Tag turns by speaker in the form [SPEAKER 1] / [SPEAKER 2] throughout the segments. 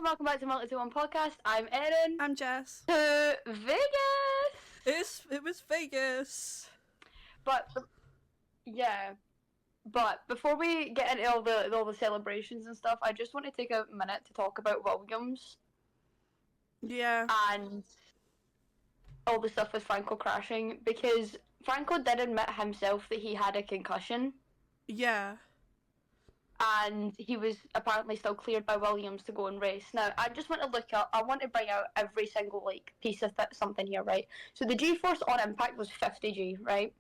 [SPEAKER 1] welcome back to Multi 1 Podcast. I'm Erin.
[SPEAKER 2] I'm Jess.
[SPEAKER 1] To Vegas!
[SPEAKER 2] It was Vegas.
[SPEAKER 1] But before we get into all the celebrations and stuff, I just want to take a minute to talk about Williams.
[SPEAKER 2] Yeah.
[SPEAKER 1] And all the stuff with Franco crashing, because Franco did admit himself that he had a concussion.
[SPEAKER 2] Yeah.
[SPEAKER 1] And he was apparently still cleared by Williams to go and race. Now, I just want to bring out every single, piece of something here, right? So the G-force on impact was 50G, right?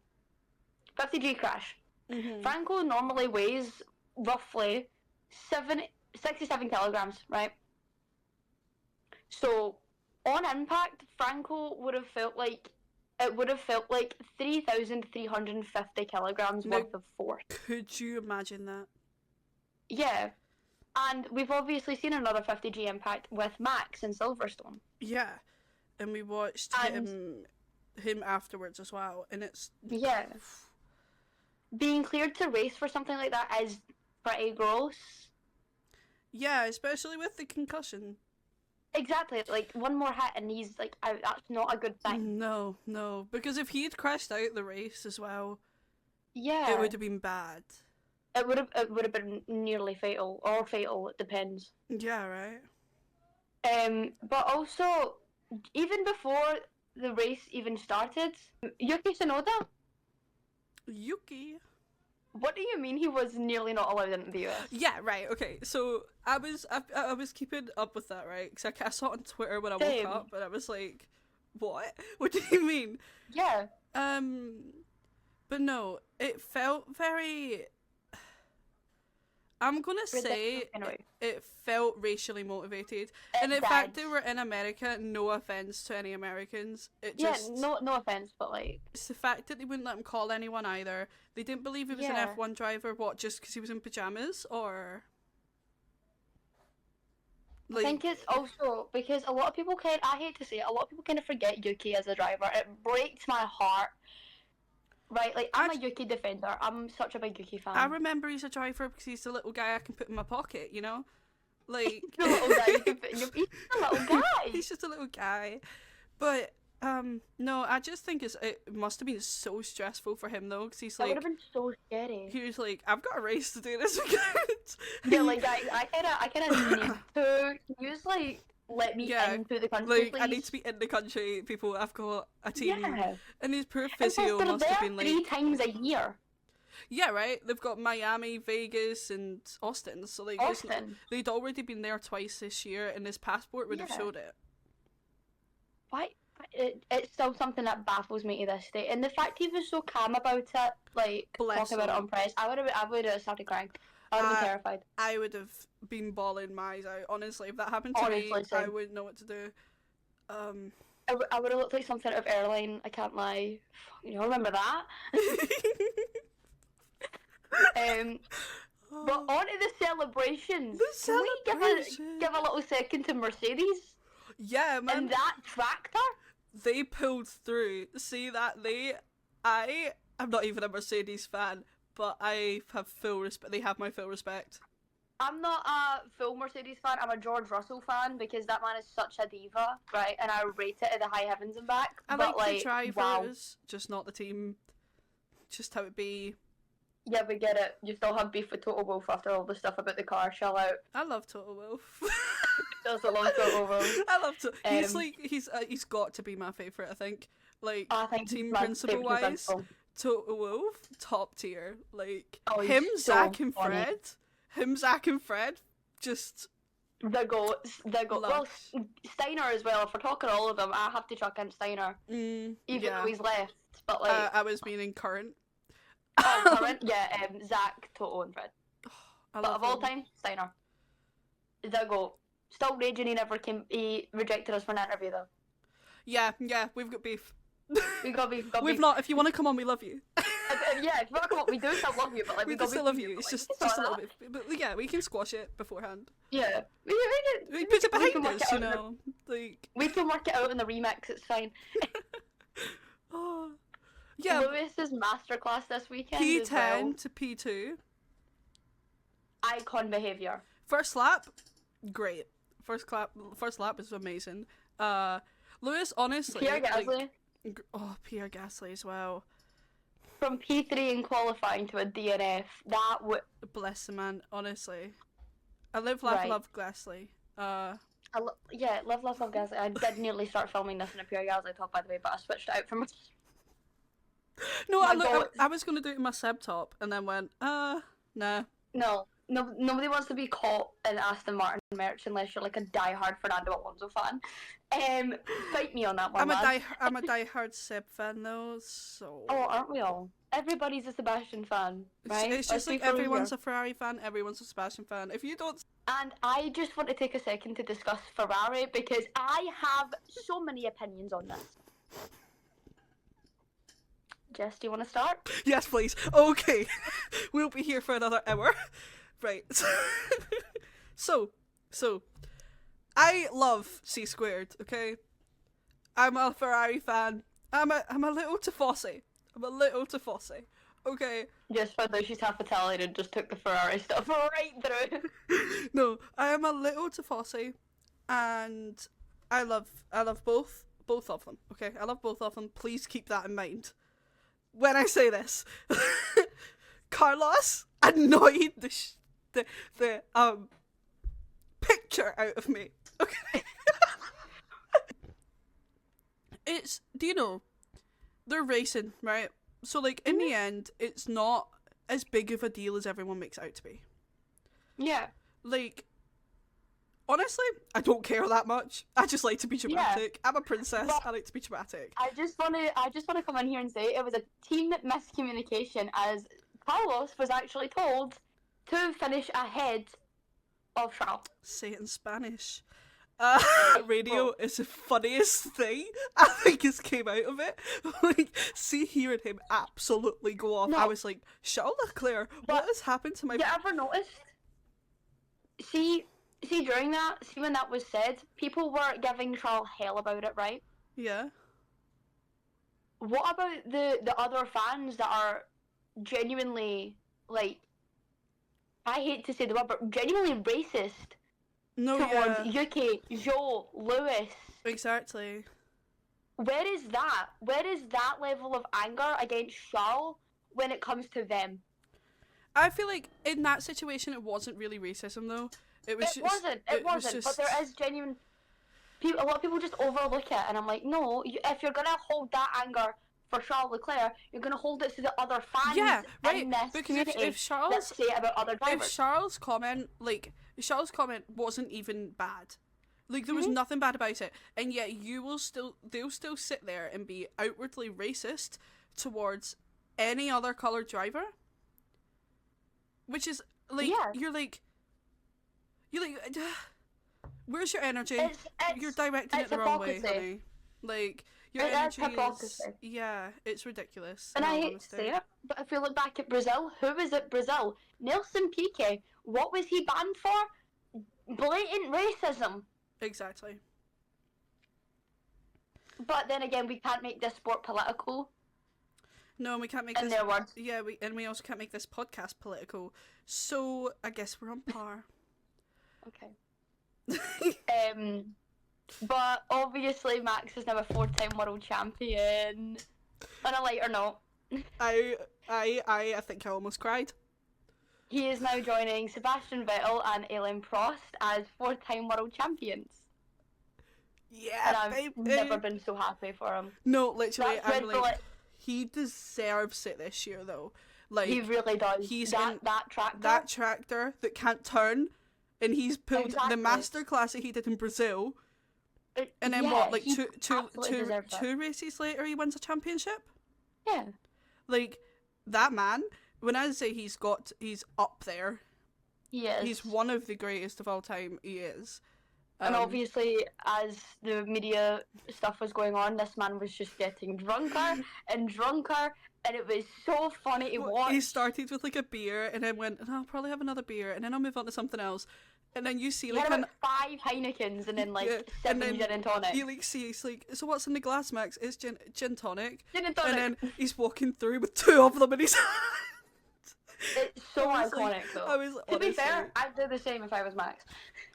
[SPEAKER 1] 50G crash.
[SPEAKER 2] Mm-hmm.
[SPEAKER 1] Franco normally weighs roughly 67 kilograms, right? So, on impact, Franco would have felt like 3,350 kilograms worth of force.
[SPEAKER 2] Could you imagine that?
[SPEAKER 1] Yeah, and we've obviously seen another 50G impact with Max in Silverstone.
[SPEAKER 2] Yeah, and we watched him afterwards as well, and it's...
[SPEAKER 1] Yeah. Being cleared to race for something like that is pretty gross.
[SPEAKER 2] Yeah, especially with the concussion.
[SPEAKER 1] Exactly, one more hit and he's out. That's not a good thing.
[SPEAKER 2] No, because if he'd crashed out the race as well,
[SPEAKER 1] yeah,
[SPEAKER 2] it would have been bad.
[SPEAKER 1] It would have been nearly fatal, or fatal, it depends.
[SPEAKER 2] Yeah, right.
[SPEAKER 1] But also, even before the race even started, Yuki Tsunoda?
[SPEAKER 2] Yuki?
[SPEAKER 1] What do you mean he was nearly not allowed into the US?
[SPEAKER 2] Yeah, right, okay, so I was keeping up with that, right, because I saw it on Twitter when I woke up, and I was like, what? What do you mean?
[SPEAKER 1] Yeah.
[SPEAKER 2] But no, it felt very... I'm gonna say it felt racially motivated, and in fact they were in America. No offense to any Americans,
[SPEAKER 1] no offense, but
[SPEAKER 2] it's the fact that they wouldn't let him call anyone either. They didn't believe he was an F1 driver. What, just because he was in pajamas, or?
[SPEAKER 1] I think it's also because a lot of people I hate to say it, a lot of people kind of forget Yuki as a driver. It breaks my heart. Right, I'm a Yuki defender. I'm such a big Yuki fan.
[SPEAKER 2] I remember he's a driver because he's the little guy I can put in my pocket, you know?
[SPEAKER 1] The little guy you can put in your... He's a little guy!
[SPEAKER 2] He's just a little guy. But, no, I just think it must have been so stressful for him, though, because he's like...
[SPEAKER 1] It would have been so scary.
[SPEAKER 2] He was like, I've got a race to do this weekend.
[SPEAKER 1] Yeah, I kind of need to use, let me into the country, please.
[SPEAKER 2] I need to be in the country, people. I've got a team.
[SPEAKER 1] Yeah.
[SPEAKER 2] And his poor physio must have been like...
[SPEAKER 1] 3 times a year.
[SPEAKER 2] Yeah, right? They've got Miami, Vegas, and Austin. So,
[SPEAKER 1] Austin.
[SPEAKER 2] They'd already been there twice this year, and his passport would have showed it.
[SPEAKER 1] Why? It's still something that baffles me to this day. And the fact he was so calm about it, talking about it on press, I would have started crying. I would have been terrified.
[SPEAKER 2] I would have been bawling my eyes out. Honestly, if that happened to me, same. I wouldn't know what to do.
[SPEAKER 1] I would have looked like something out of Airline. I can't lie. You know, remember that? But on to the celebrations. Can we give a little second to Mercedes?
[SPEAKER 2] Yeah, man.
[SPEAKER 1] And that tractor?
[SPEAKER 2] They pulled through. See that? I'm not even a Mercedes fan, but I have full respect. They have my full respect.
[SPEAKER 1] I'm not a full Mercedes fan. I'm a George Russell fan because that man is such a diva, right? And I rate it at the high heavens and back.
[SPEAKER 2] I like the drivers, just not the team. Just how it be.
[SPEAKER 1] Yeah, we get it. You still have beef with Toto Wolff after all the stuff about the car. Shell out.
[SPEAKER 2] I love Toto Wolff.
[SPEAKER 1] Does a lot of Toto Wolff.
[SPEAKER 2] I love Toto. He's got to be my favourite. I think
[SPEAKER 1] I think
[SPEAKER 2] team principle wise. Toto Wolff, top tier. Him,
[SPEAKER 1] so
[SPEAKER 2] Zach, and
[SPEAKER 1] funny.
[SPEAKER 2] Fred, just
[SPEAKER 1] the goats. Well, Steiner as well. If we're talking all of them, I have to chuck in Steiner, even though he's left. But
[SPEAKER 2] I was meaning current.
[SPEAKER 1] Oh, current, yeah. Zach, Toto, and Fred. But of all time, Steiner. The goat. Still raging. He rejected us for an interview though.
[SPEAKER 2] Yeah, we've got beef.
[SPEAKER 1] We got beef.
[SPEAKER 2] We've not. If you want to come on, we love you.
[SPEAKER 1] Yeah, if you want to come on, we do still love you, but
[SPEAKER 2] we still love you. It's just a little bit. But yeah, we can squash it beforehand.
[SPEAKER 1] Yeah,
[SPEAKER 2] we put it behind us, you know.
[SPEAKER 1] We can work it out in the remix. It's fine.
[SPEAKER 2] Oh, yeah.
[SPEAKER 1] Lewis's masterclass this weekend.
[SPEAKER 2] P10 to P2.
[SPEAKER 1] Icon behaviour.
[SPEAKER 2] First lap, great. First lap is amazing. Lewis, honestly,
[SPEAKER 1] Pierre Gasly,
[SPEAKER 2] Pierre Gasly as well.
[SPEAKER 1] from P3 in qualifying to a DNF, that would...
[SPEAKER 2] Bless the man, honestly. I live, laugh,
[SPEAKER 1] Right.
[SPEAKER 2] love Gasly.
[SPEAKER 1] Love Gasly. I did nearly start filming this in a Pierre Gasly talk, by the way, but I switched it out from...
[SPEAKER 2] No,
[SPEAKER 1] My
[SPEAKER 2] I was going to do it in my Seb top, and then went, nah.
[SPEAKER 1] No, nobody wants to be caught in Aston Martin merch unless you're like a die-hard Fernando Alonso fan. Fight me on that one,
[SPEAKER 2] I'm a die-hard Seb fan, though, so...
[SPEAKER 1] Oh, aren't we all? Everybody's a Sebastian fan, right?
[SPEAKER 2] It's just like everyone's a Ferrari fan, everyone's a Sebastian fan. If you don't...
[SPEAKER 1] And I just want to take a second to discuss Ferrari because I have so many opinions on this. Jess, do you want to start?
[SPEAKER 2] Yes, please. Okay. We'll be here for another hour. Right. So, I love C squared, okay? I'm a Ferrari fan. I'm a little Tifosi. Okay?
[SPEAKER 1] Just for those, she's half Italian and just took the Ferrari stuff right through.
[SPEAKER 2] No, I am a little Tifosi, and I love both of them, okay? I love both of them. Please keep that in mind when I say this. Carlos annoyed the picture out of me. Okay. Do you know, they're racing, right? So like in the end, it's not as big of a deal as everyone makes it out to be.
[SPEAKER 1] Yeah.
[SPEAKER 2] Like, honestly, I don't care that much. I just like to be dramatic. Yeah. I'm a princess. I like to be dramatic.
[SPEAKER 1] I just want to come in here and say it was a team miscommunication, as Carlos was actually told to finish ahead of Charles.
[SPEAKER 2] Say it in Spanish. Radio is the funniest thing I think has came out of it. Like, hearing him absolutely go off, no. I was like, Charles Leclerc, what has happened to my...
[SPEAKER 1] You ever noticed? See, during that, when that was said, people were giving Charles hell about it, right?
[SPEAKER 2] Yeah.
[SPEAKER 1] What about the other fans that are genuinely, like, I hate to say the word, but genuinely racist towards Yuki, Joe, Lewis?
[SPEAKER 2] Exactly.
[SPEAKER 1] Where is that? Where is that level of anger against Charles when it comes to them?
[SPEAKER 2] I feel like in that situation it wasn't really racism though. It wasn't.
[SPEAKER 1] But there is genuine people. A lot of people just overlook it, and I'm like, no. If you're gonna hold that anger for Charles Leclerc, you're gonna hold it to the other fans.
[SPEAKER 2] Yeah, right.
[SPEAKER 1] In this
[SPEAKER 2] because if Charles
[SPEAKER 1] that say it about other drivers.
[SPEAKER 2] If Charles' comment wasn't even bad. Like, there was nothing bad about it, and yet they'll still sit there and be outwardly racist towards any other coloured driver. Which is, like, you're like, where's your energy? You're directing it the wrong way, honey. Like, your energy is, it's ridiculous.
[SPEAKER 1] And I hate to say it, but if you look back at Brazil, who was at Brazil? Nelson Piquet. What was he banned for? Blatant racism.
[SPEAKER 2] Exactly.
[SPEAKER 1] But then again, we can't make this sport political.
[SPEAKER 2] No, we can't make this.
[SPEAKER 1] In their words.
[SPEAKER 2] Yeah, we also can't make this podcast political. So I guess we're on par.
[SPEAKER 1] Okay. But obviously Max is now a 4-time world champion. On a lighter note.
[SPEAKER 2] I think I almost cried.
[SPEAKER 1] He is now joining Sebastian Vettel and Alain Prost as 4-time world champions.
[SPEAKER 2] Yeah,
[SPEAKER 1] and I've never been so happy for him.
[SPEAKER 2] No, literally, I'm like, he deserves it this year, though. Like,
[SPEAKER 1] he really does.
[SPEAKER 2] He's
[SPEAKER 1] that tractor.
[SPEAKER 2] That tractor that can't turn, and he's pulled the masterclass that he did in Brazil. And then two races later, he wins a championship.
[SPEAKER 1] Yeah.
[SPEAKER 2] Like, that man. When I say he's up there.
[SPEAKER 1] He is.
[SPEAKER 2] He's one of the greatest of all time. He is.
[SPEAKER 1] And obviously, as the media stuff was going on, this man was just getting drunker and drunker, and it was so funny to watch.
[SPEAKER 2] He started with like a beer, and then went, I'll probably have another beer, and then I'll move on to something else. And then you see like
[SPEAKER 1] 5 Heinekens and then like 7 gin and tonic.
[SPEAKER 2] You like see, it's like, so what's in the glass, Max? It's gin tonic.
[SPEAKER 1] Gin and tonic.
[SPEAKER 2] And then he's walking through with 2 of them in his hand.
[SPEAKER 1] It's so
[SPEAKER 2] I was like-
[SPEAKER 1] iconic, though.
[SPEAKER 2] I was
[SPEAKER 1] To be fair,
[SPEAKER 2] honestly-
[SPEAKER 1] I'd do the same if I was Max.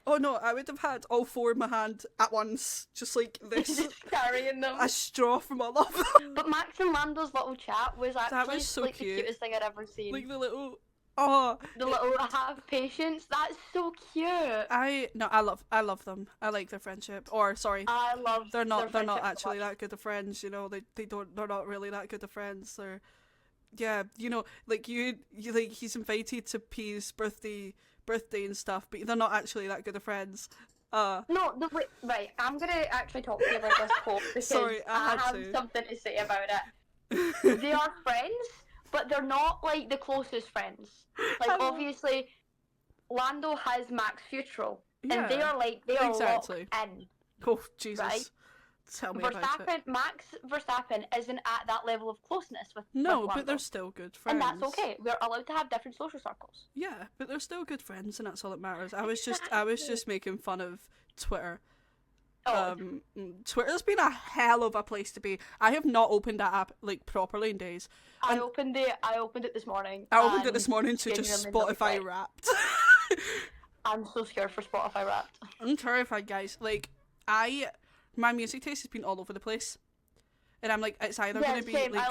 [SPEAKER 2] Oh no, I would have had all four in my hand at once, just like this.
[SPEAKER 1] Just carrying them.
[SPEAKER 2] A straw from all of them.
[SPEAKER 1] But Max and Lando's little chat was actually
[SPEAKER 2] was so
[SPEAKER 1] like
[SPEAKER 2] cute.
[SPEAKER 1] the cutest thing I'd ever seen.
[SPEAKER 2] Like the little, oh,
[SPEAKER 1] The little have patience. That's so cute.
[SPEAKER 2] I love them. I like their friendship. Or sorry,
[SPEAKER 1] I love.
[SPEAKER 2] they're not
[SPEAKER 1] their
[SPEAKER 2] actually
[SPEAKER 1] friendship so much.
[SPEAKER 2] that good of friends. You know, they're not really that good of friends. They're, yeah, you know, like you like he's invited to P's birthday and stuff, but they're not actually that good of friends.
[SPEAKER 1] No, wait, right. I'm gonna actually talk to you about this quote because
[SPEAKER 2] Sorry, I had
[SPEAKER 1] have
[SPEAKER 2] to.
[SPEAKER 1] something to say about it. They are friends, but they're not like the closest friends. Like
[SPEAKER 2] I know.
[SPEAKER 1] obviously, Lando has Max Futural,
[SPEAKER 2] Yeah,
[SPEAKER 1] and they are
[SPEAKER 2] exactly.
[SPEAKER 1] locked in.
[SPEAKER 2] Oh Jesus!
[SPEAKER 1] Right?
[SPEAKER 2] Tell me about it.
[SPEAKER 1] Max Verstappen isn't at that level of closeness with
[SPEAKER 2] No,
[SPEAKER 1] with
[SPEAKER 2] but
[SPEAKER 1] Lando.
[SPEAKER 2] they're still good friends.
[SPEAKER 1] And that's okay. We're allowed to have different social circles.
[SPEAKER 2] Yeah, but they're still good friends, and that's all that matters. I was just making fun of Twitter.
[SPEAKER 1] Oh,
[SPEAKER 2] Twitter's been a hell of a place to be. I have not opened that app like properly in days.
[SPEAKER 1] I opened it this morning.
[SPEAKER 2] I opened it
[SPEAKER 1] and
[SPEAKER 2] this morning to just
[SPEAKER 1] genuinely
[SPEAKER 2] Spotify
[SPEAKER 1] loved it.
[SPEAKER 2] Wrapped.
[SPEAKER 1] I'm so scared for Spotify Wrapped.
[SPEAKER 2] I'm terrified, guys. Like my music taste has been all over the place, and I'm like, it's either
[SPEAKER 1] Yeah,
[SPEAKER 2] gonna be
[SPEAKER 1] same.
[SPEAKER 2] like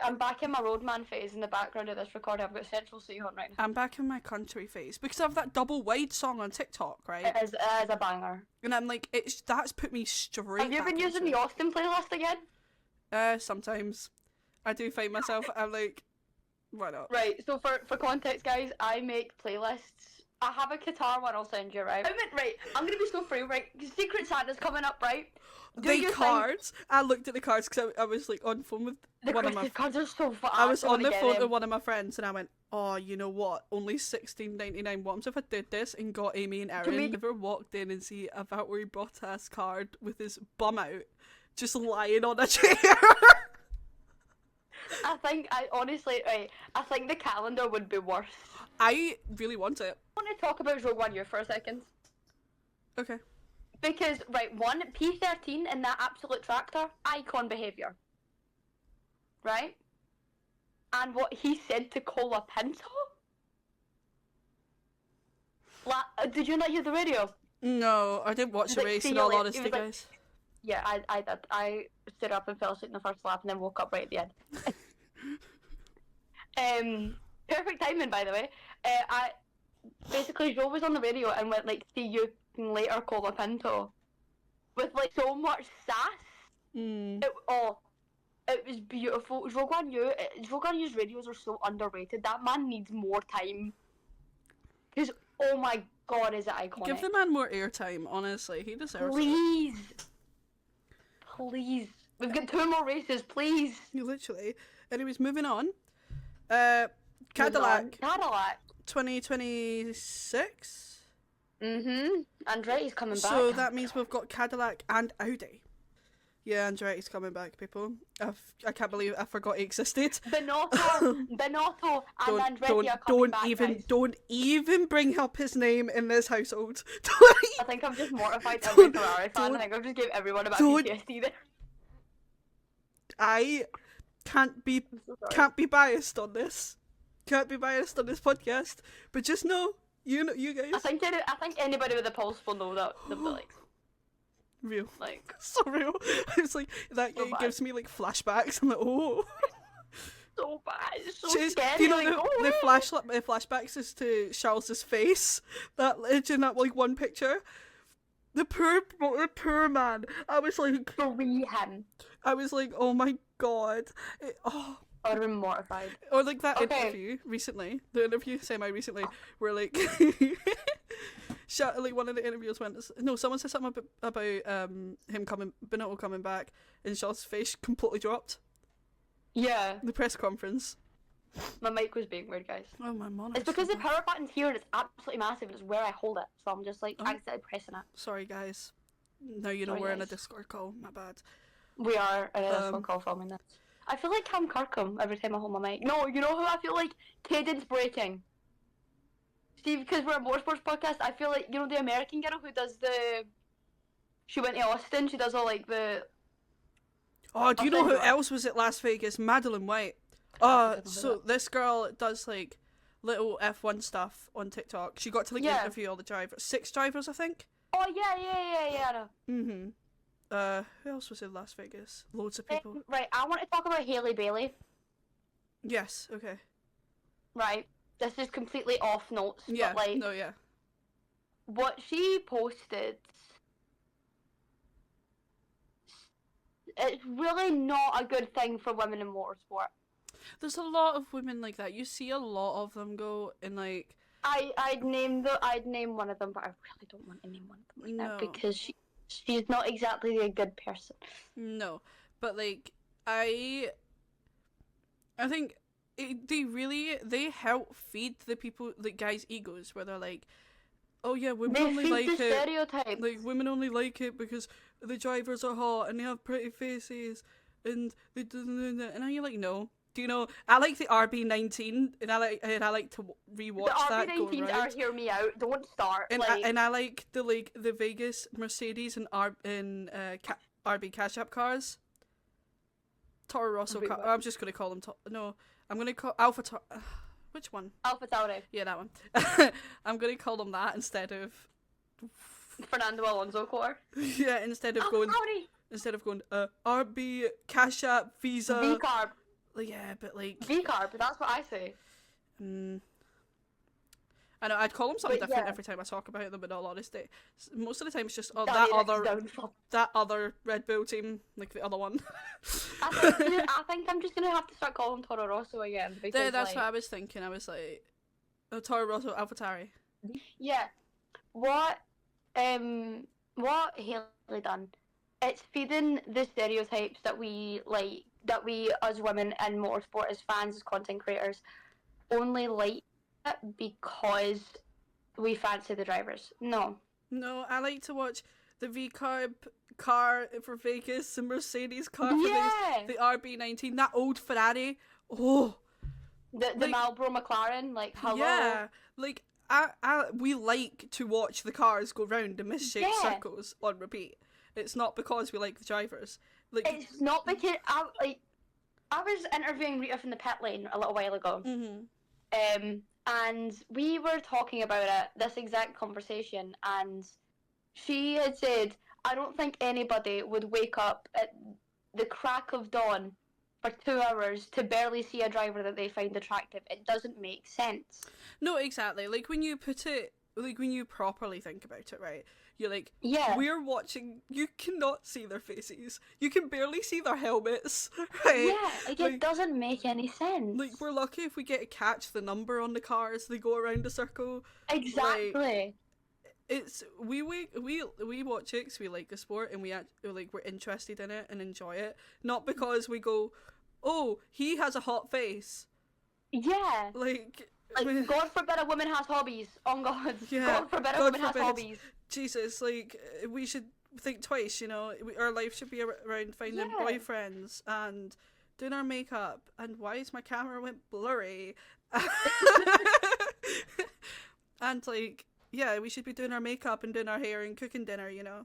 [SPEAKER 1] I'm back in my roadman phase in the background of this recording. I've got Central C on right now.
[SPEAKER 2] I'm back in my country phase because I have that double wide song on TikTok, right?
[SPEAKER 1] It is a banger.
[SPEAKER 2] And I'm like, that's put me straight.
[SPEAKER 1] Have you been
[SPEAKER 2] back
[SPEAKER 1] using
[SPEAKER 2] into
[SPEAKER 1] the Austin playlist again?
[SPEAKER 2] it. Sometimes I do find myself. I'm like, why not?
[SPEAKER 1] Right, so for context, guys, I make playlists. I have a guitar one I'll send you, right? I'm gonna be so free, right? Secret Santa's coming up, right?
[SPEAKER 2] The cards. I looked at the cards because I was like on the phone with
[SPEAKER 1] The
[SPEAKER 2] one of my.
[SPEAKER 1] Christmas cards are so fun.
[SPEAKER 2] I was on the phone with one of my friends, and I went, "Oh, you know what? Only $16.99. What if I did this and got Amy and Aaron? Never walked in and see a Valtteri Bottas card with his bum out, just lying on a chair."
[SPEAKER 1] I think the calendar would be worse.
[SPEAKER 2] I really want it.
[SPEAKER 1] I want to talk about Rogue One U for a second.
[SPEAKER 2] Okay.
[SPEAKER 1] Because, right, P13 in that absolute tractor, icon behaviour. Right? And what he said to Cola Pinto? Did you not hear the radio?
[SPEAKER 2] No, I didn't watch
[SPEAKER 1] He's
[SPEAKER 2] the
[SPEAKER 1] like,
[SPEAKER 2] race.
[SPEAKER 1] "See
[SPEAKER 2] In
[SPEAKER 1] you
[SPEAKER 2] all
[SPEAKER 1] later."
[SPEAKER 2] honesty,
[SPEAKER 1] He was like-
[SPEAKER 2] guys.
[SPEAKER 1] Yeah, I did. I stood up and fell asleep in the first lap and then woke up right at the end. Perfect timing, by the way. Basically, Joe was on the radio and went like, "See you later, Cola Pinto," with like so much sass. It was beautiful. Rogan U's radios are so underrated. That man needs more time. Because, oh my god, is it iconic.
[SPEAKER 2] Give the man more airtime, honestly. He deserves it.
[SPEAKER 1] Please. Please. We've got 2 more races, please.
[SPEAKER 2] Literally. Anyways, moving on. Cadillac.
[SPEAKER 1] Cadillac.
[SPEAKER 2] 2026?
[SPEAKER 1] Andretti's coming back.
[SPEAKER 2] So that means we've got Cadillac and Audi. Yeah, Andretti's coming back, people. I can't believe I forgot he existed.
[SPEAKER 1] Binotto and Andretti are coming back, guys.
[SPEAKER 2] Don't even bring up his name in this household.
[SPEAKER 1] I think I'm just mortified every Ferrari fan. I think I've just gave everyone about PTSD there.
[SPEAKER 2] I can't be biased on this. Can't be biased on this podcast. But just know, you guys.
[SPEAKER 1] I think anybody with a pulse will know that they'll be like
[SPEAKER 2] real.
[SPEAKER 1] Like
[SPEAKER 2] so real. It's like that
[SPEAKER 1] so
[SPEAKER 2] it gives me like flashbacks. I'm like, oh.
[SPEAKER 1] So bad. It's so
[SPEAKER 2] Jeez,
[SPEAKER 1] scary.
[SPEAKER 2] do you know
[SPEAKER 1] like,
[SPEAKER 2] the flashbacks is to Charles's face? That in that like one picture. The poor man. I was like,
[SPEAKER 1] free him.
[SPEAKER 2] I was like, oh my god.
[SPEAKER 1] I would have been mortified.
[SPEAKER 2] Or like that interview recently. The interview semi-recently where like like one of the interviews went, no, someone said something about Binotto coming back, and Shaw's face completely dropped.
[SPEAKER 1] Yeah.
[SPEAKER 2] The press conference.
[SPEAKER 1] My mic was being weird, guys.
[SPEAKER 2] Oh my monitor.
[SPEAKER 1] It's because the power button's here and it's absolutely massive and it's where I hold it, so I'm just like accidentally pressing it.
[SPEAKER 2] Sorry guys. Now you know we're in a Discord call. My bad.
[SPEAKER 1] We are in a Discord call filming this. I feel like Cam Kirkham every time I hold my mic. No, you know who I feel like? Cadence breaking. Steve, because we're a motorsports podcast, I feel like, you know the American girl who does she went to Austin, she does all like the...
[SPEAKER 2] Oh, do you know who else was at Las Vegas? Madeline White. So this girl does like little F1 stuff on TikTok. She got to like interview all the drivers. 6 drivers, I think.
[SPEAKER 1] Oh yeah. I know.
[SPEAKER 2] Who else was in Las Vegas? Loads of people.
[SPEAKER 1] Right, I want to talk about Hailey Bailey.
[SPEAKER 2] Yes. Okay.
[SPEAKER 1] Right, this is completely off notes.
[SPEAKER 2] Yeah.
[SPEAKER 1] But, like,
[SPEAKER 2] no. Yeah.
[SPEAKER 1] what she posted. It's really not a good thing for women in motorsport.
[SPEAKER 2] There's a lot of women like that. You see a lot of them go in like.
[SPEAKER 1] I'd name one of them, but I really don't want to name one of them right now because she's not exactly a good person.
[SPEAKER 2] No, but like I think they help feed the people, like guys' egos, where they're like, oh yeah, women only like it.
[SPEAKER 1] Stereotypes.
[SPEAKER 2] Like women only like it because the drivers are hot and they have pretty faces and they do, and you're like, no. Do you know? I like the RB19, and I like to rewatch that. The
[SPEAKER 1] RB19s are hear me out. Don't start.
[SPEAKER 2] And I like the Vegas Mercedes and RB Cash App cars. Toro Rosso car. I'm just gonna call them. I'm gonna call Alpha. Which one?
[SPEAKER 1] Alpha Tauri.
[SPEAKER 2] Yeah, that one. I'm gonna call them that instead of
[SPEAKER 1] Fernando Alonso car.
[SPEAKER 2] Yeah, instead of going RB Cash App Visa.
[SPEAKER 1] V-Carb.
[SPEAKER 2] Yeah, but like
[SPEAKER 1] V-Carb, that's what I say.
[SPEAKER 2] I know, I'd call them something different every time I talk about them, but in all honesty. Most of the time it's just that other Red Bull team, like the other one.
[SPEAKER 1] I think I'm just going to have to start calling Toro Rosso again. Because,
[SPEAKER 2] that's what I was thinking. I was like, Toro Rosso, AlphaTauri.
[SPEAKER 1] Yeah. What Haley done, it's feeding the stereotypes that we as women in motorsport, as fans, as content creators, only like it because we fancy the drivers. No,
[SPEAKER 2] I like to watch the V-Carb car for Vegas, the Mercedes car for Vegas, the RB19, that old Ferrari. Oh,
[SPEAKER 1] the Marlboro McLaren. Like, hello.
[SPEAKER 2] Yeah, like we like to watch the cars go round in misshaped circles on repeat. It's not because we like the drivers. Like, it's
[SPEAKER 1] not because I was interviewing Rita from the pit lane a little while ago, and we were talking about this exact conversation, and she had said, I don't think anybody would wake up at the crack of dawn for 2 hours to barely see a driver that they find attractive. It doesn't make sense.
[SPEAKER 2] No, exactly. Like, when you put it, like, when you properly think about it, right? You're like, we're watching, you cannot see their faces. You can barely see their helmets, right?
[SPEAKER 1] Yeah, like it doesn't make any sense.
[SPEAKER 2] Like, we're lucky if we get to catch the number on the car as they go around a circle.
[SPEAKER 1] Exactly.
[SPEAKER 2] Like, it's, we watch it because we like the sport and we're interested in it and enjoy it. Not because we go, oh, he has a hot face.
[SPEAKER 1] Yeah.
[SPEAKER 2] Like,
[SPEAKER 1] God forbid a woman has hobbies. Oh God. Yeah. God forbid a woman has hobbies.
[SPEAKER 2] Jesus, like, we should think twice, you know. Our life should be around finding boyfriends and doing our makeup. And why is my camera went blurry? And, like, yeah, we should be doing our makeup and doing our hair and cooking dinner, you know.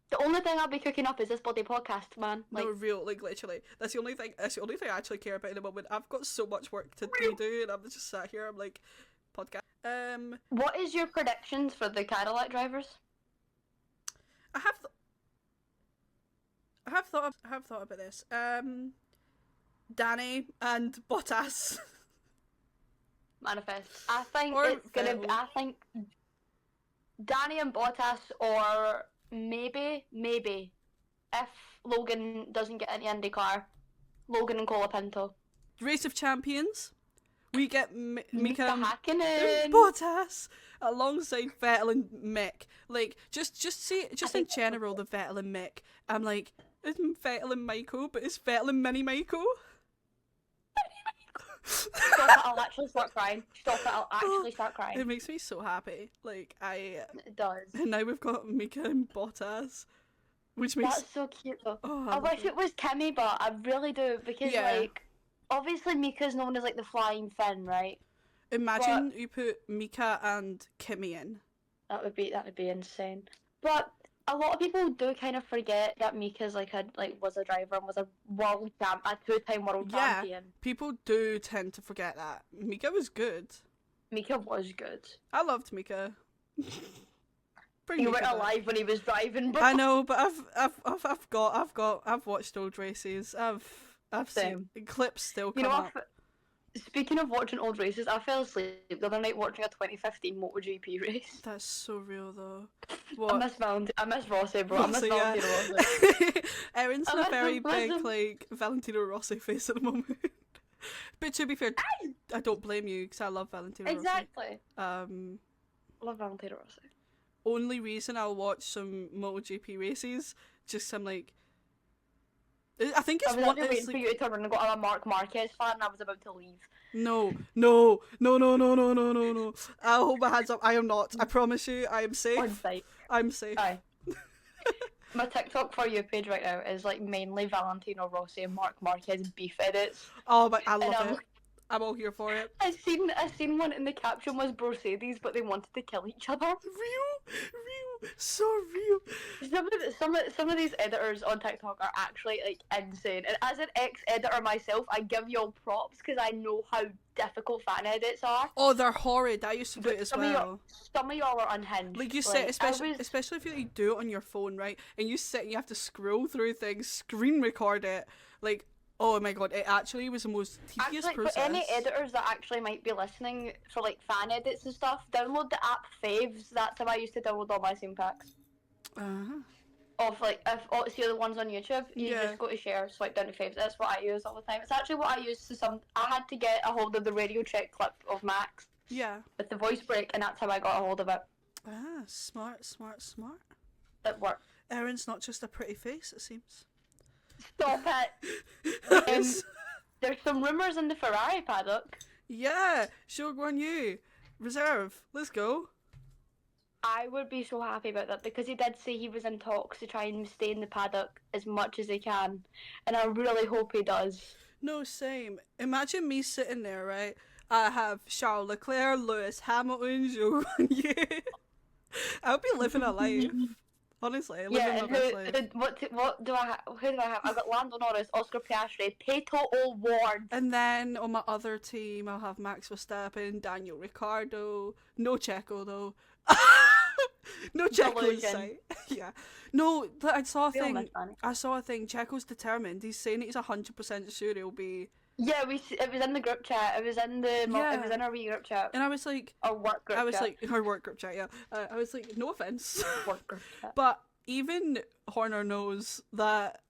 [SPEAKER 1] The only thing I'll be cooking up is this bloody podcast, man. Like,
[SPEAKER 2] no, real, like, literally. That's the only thing I actually care about in the moment. I've got so much work to do, and I'm just sat here, I'm like, podcast.
[SPEAKER 1] What is your predictions for the Cadillac drivers?
[SPEAKER 2] I have thought about this. Danny and Bottas.
[SPEAKER 1] Manifest. I think Danny and Bottas, or maybe if Logan doesn't get into IndyCar, Logan and Colapinto.
[SPEAKER 2] Race of Champions. We get Mika
[SPEAKER 1] Hakkinen,
[SPEAKER 2] Bottas alongside Vettel and Mick. Like, just in general, the Vettel and Mick. I'm like, isn't Vettel and Michael, but it's Vettel and Mini Michael.
[SPEAKER 1] Stop it, I'll actually start crying. It
[SPEAKER 2] makes me so happy. Like,
[SPEAKER 1] it does.
[SPEAKER 2] And now we've got Mika and Bottas. Which makes...
[SPEAKER 1] That's so cute though. Oh, I wish it was Kimmy, but I really do, because like, obviously Mika's known as like the flying Finn, right?
[SPEAKER 2] Imagine you put Mika and Kimmy in.
[SPEAKER 1] That would be insane. But a lot of people do kind of forget that Mika's was a driver and was a a 2-time world
[SPEAKER 2] Yeah,
[SPEAKER 1] champion.
[SPEAKER 2] people do tend to forget that. Mika was good.
[SPEAKER 1] Mika was good.
[SPEAKER 2] I loved Mika. Bring
[SPEAKER 1] You
[SPEAKER 2] Mika
[SPEAKER 1] weren't
[SPEAKER 2] back.
[SPEAKER 1] alive when he was driving, bro.
[SPEAKER 2] I know, but I've watched old races. I've seen clips still come up.
[SPEAKER 1] Speaking of watching old races, I fell asleep the other night watching a 2015 MotoGP race.
[SPEAKER 2] That's so real, though. What?
[SPEAKER 1] I miss Rossi, bro.
[SPEAKER 2] Rossi,
[SPEAKER 1] I miss Valentino Rossi.
[SPEAKER 2] Erin's in a very big,
[SPEAKER 1] him.
[SPEAKER 2] like, Valentino Rossi face at the moment. But to be fair, I don't blame you, because I love Valentino
[SPEAKER 1] Exactly.
[SPEAKER 2] Rossi.
[SPEAKER 1] Love Valentino Rossi.
[SPEAKER 2] Only reason I'll watch some MotoGP races, just some, like... I think it's
[SPEAKER 1] I was
[SPEAKER 2] one...
[SPEAKER 1] waiting for you to turn around and go, I'm a Marc Marquez fan, and I was about to leave.
[SPEAKER 2] No. I'll hold my hands up. I am not. I promise you, I am safe.
[SPEAKER 1] On site.
[SPEAKER 2] I'm safe.
[SPEAKER 1] Aye. My TikTok For You page right now is like mainly Valentino Rossi and Marc Marquez beef edits.
[SPEAKER 2] Oh, but I love it. I'm all here for it.
[SPEAKER 1] I seen one, and the caption was Britcedes, but they wanted to kill each other.
[SPEAKER 2] Real, so real.
[SPEAKER 1] Some of these editors on TikTok are actually like insane. And as an ex-editor myself, I give y'all props because I know how difficult fan edits are.
[SPEAKER 2] Oh, they're horrid. I used to do it as well.
[SPEAKER 1] Some of y'all are unhinged.
[SPEAKER 2] Like you sit, especially if you do it on your phone, right? And you sit and you have to scroll through things, screen record it, like. Oh my god, it actually was the most tedious process.
[SPEAKER 1] For any editors that actually might be listening for like fan edits and stuff, download the app Faves. That's how I used to download all my scene packs. Of like, see the ones on YouTube, you just go to share, swipe down to Faves. That's what I use all the time. It's actually what I use I had to get a hold of the radio check clip of Max.
[SPEAKER 2] Yeah. With
[SPEAKER 1] the voice break, and that's how I got a hold of it.
[SPEAKER 2] Ah, smart.
[SPEAKER 1] It worked.
[SPEAKER 2] Erin's not just a pretty face, it seems.
[SPEAKER 1] Stop it. There's some rumours in the Ferrari paddock.
[SPEAKER 2] Yeah, Show Guan Yu. Reserve. Let's go.
[SPEAKER 1] I would be so happy about that because he did say he was in talks to try and stay in the paddock as much as he can. And I really hope he does.
[SPEAKER 2] No, same. Imagine me sitting there, right? I have Charles Leclerc, Lewis Hamilton, Show Guan Yu. I'll be living a life. Honestly, what do I have? Who do I have? I've got Lando Norris, Oscar Piastri, Pato O'Ward. And then on my other team, I'll have Max Verstappen, Daniel Ricciardo. No Checo though. No Checo in sight. Yeah. No, but I saw a thing. Checo's determined. He's saying he's 100% sure he'll be. Yeah, it was in the group chat. It was in it was in our wee group chat. And I was like, our work group chat. Yeah. I was like, no offense. Work group chat. But even Horner knows that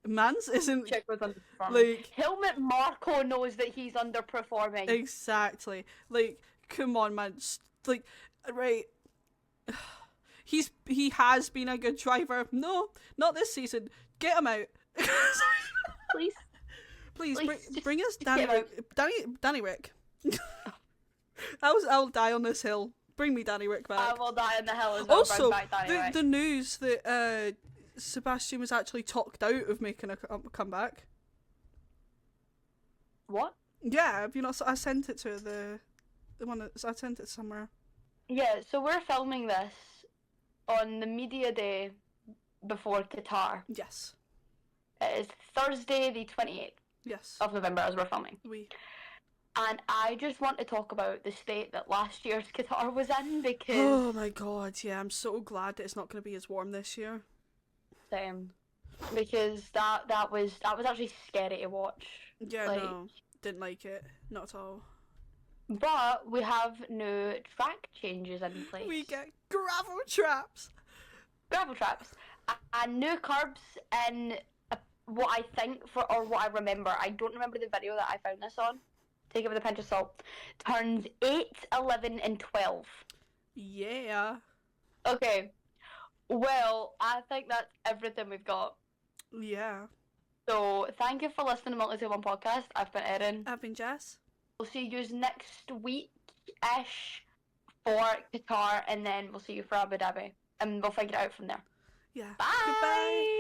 [SPEAKER 2] Mans isn't. Checo's underperforming. Like, Helmut Marko knows that he's underperforming. Exactly. Like, come on, man. Like, right. He has been a good driver. No, not this season. Get him out. Please. Please bring us Danny Rick. I'll die on this hill. Bring me Danny Rick back. I will die on the hill as well. Also, the news that Sebastian was actually talked out of making a comeback. What? Yeah, have you not? I sent it to the one that I sent it somewhere. Yeah, so we're filming this on the media day before Qatar. Yes. It is Thursday the 28th. Yes. Of November as we're filming. And I just want to talk about the state that last year's Qatar was in because... Oh my god, yeah, I'm so glad that it's not going to be as warm this year. Same. Because that was actually scary to watch. Yeah, no, didn't like it. Not at all. But we have new track changes in place. We get gravel traps. And new curbs in... what I think what I remember, I don't remember the video that I found this on. Take it with a pinch of salt. Turns 8, 11, and 12. Yeah. Okay. Well, I think that's everything we've got. Yeah. So, thank you for listening to Multi 1 Podcast. I've been Erin. I've been Jess. We'll see you next week-ish for Qatar, and then we'll see you for Abu Dhabi. And we'll figure it out from there. Yeah. Bye! Goodbye!